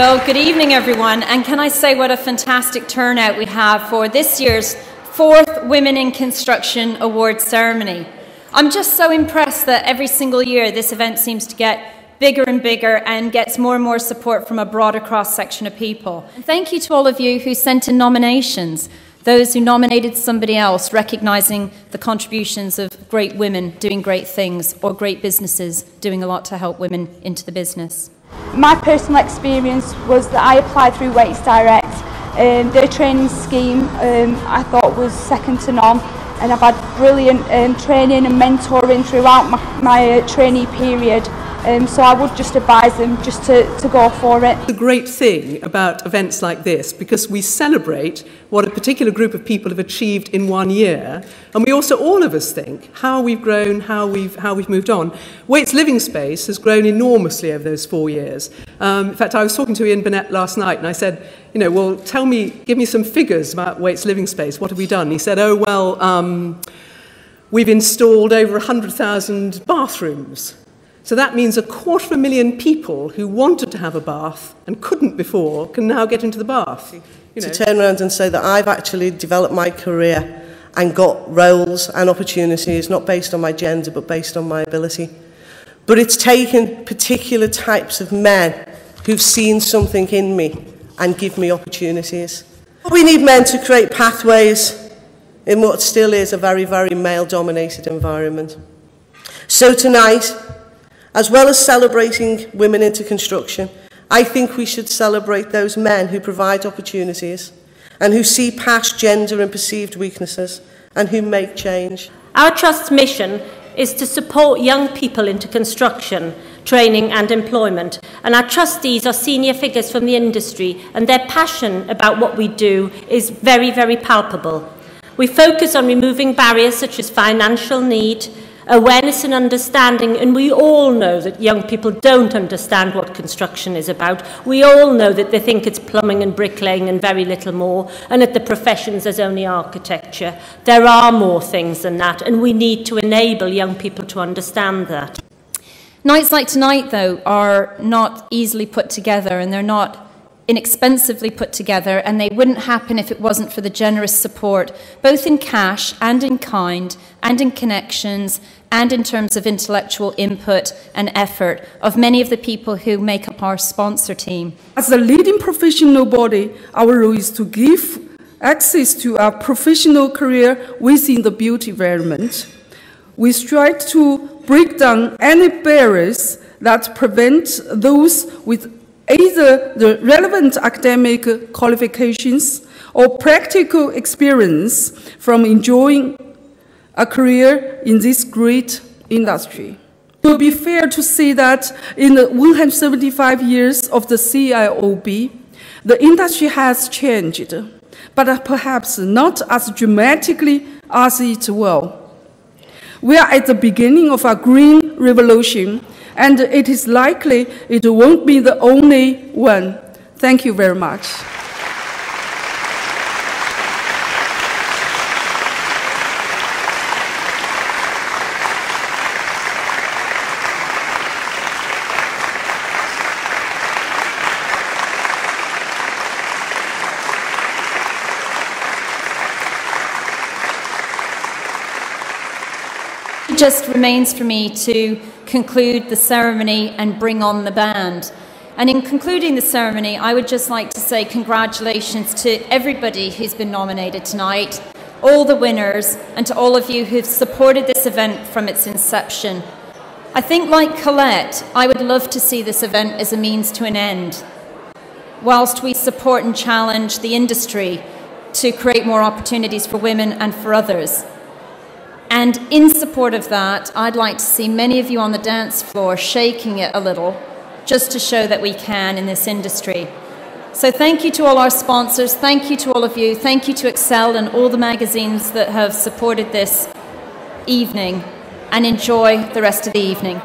Well, good evening, everyone. And can I say what a fantastic turnout we have for this year's 4th Women in Construction Awards ceremony. I'm just so impressed that every single year this event seems to get bigger and bigger and gets more and more support from a broader cross-section of people. And thank you to all of you who sent in nominations, those who nominated somebody else, recognising the contributions of great women doing great things or great businesses doing a lot to help women into the business. My personal experience was that I applied through Waits Direct. Their training scheme I thought was second to none, and I've had brilliant training and mentoring throughout my trainee period. So I would just advise them just to go for it. The great thing about events like this, because we celebrate what a particular group of people have achieved in 1 year, and we also, all of us, think how we've grown, how we've moved on. Waits Living Space has grown enormously over those 4 years. In fact, I was talking to Ian Burnett last night, and I said, you know, well, give me some figures about Waits Living Space. What have we done? And he said, oh, well, we've installed over 100,000 bathrooms. So that means 250,000 people who wanted to have a bath and couldn't before can now get into the bath. You know. To turn around and say that I've actually developed my career and got roles and opportunities not based on my gender but based on my ability. But it's taken particular types of men who've seen something in me and give me opportunities. We need men to create pathways in what still is a very, very male-dominated environment. So tonight, as well as celebrating women into construction, I think we should celebrate those men who provide opportunities and who see past gender and perceived weaknesses and who make change. Our Trust's mission is to support young people into construction, training and employment, and our trustees are senior figures from the industry, and their passion about what we do is very, very palpable. We focus on removing barriers such as financial need, awareness and understanding, and we all know that young people don't understand what construction is about. We all know that they think it's plumbing and bricklaying and very little more, and at the professions there's only architecture. There are more things than that, and we need to enable young people to understand that. Nights like tonight, though, are not easily put together, and they're not inexpensively put together, and they wouldn't happen if it wasn't for the generous support, both in cash and in kind, and in connections, and in terms of intellectual input and effort of many of the people who make up our sponsor team. As a leading professional body, our role is to give access to our professional career within the built environment. We strive to break down any barriers that prevent those with either the relevant academic qualifications or practical experience from enjoying a career in this great industry. It would be fair to say that in the 175 years of the CIOB, the industry has changed, but perhaps not as dramatically as it will. We are at the beginning of a green revolution, and it is likely it won't be the only one. Thank you very much. It just remains for me to conclude the ceremony and bring on the band. And in concluding the ceremony, I would just like to say congratulations to everybody who's been nominated tonight, all the winners, and to all of you who've supported this event from its inception. I think, like Colette, I would love to see this event as a means to an end, whilst we support and challenge the industry to create more opportunities for women and for others. And in support of that, I'd like to see many of you on the dance floor shaking it a little, just to show that we can in this industry. So thank you to all our sponsors, thank you to all of you, thank you to Excel and all the magazines that have supported this evening, and enjoy the rest of the evening.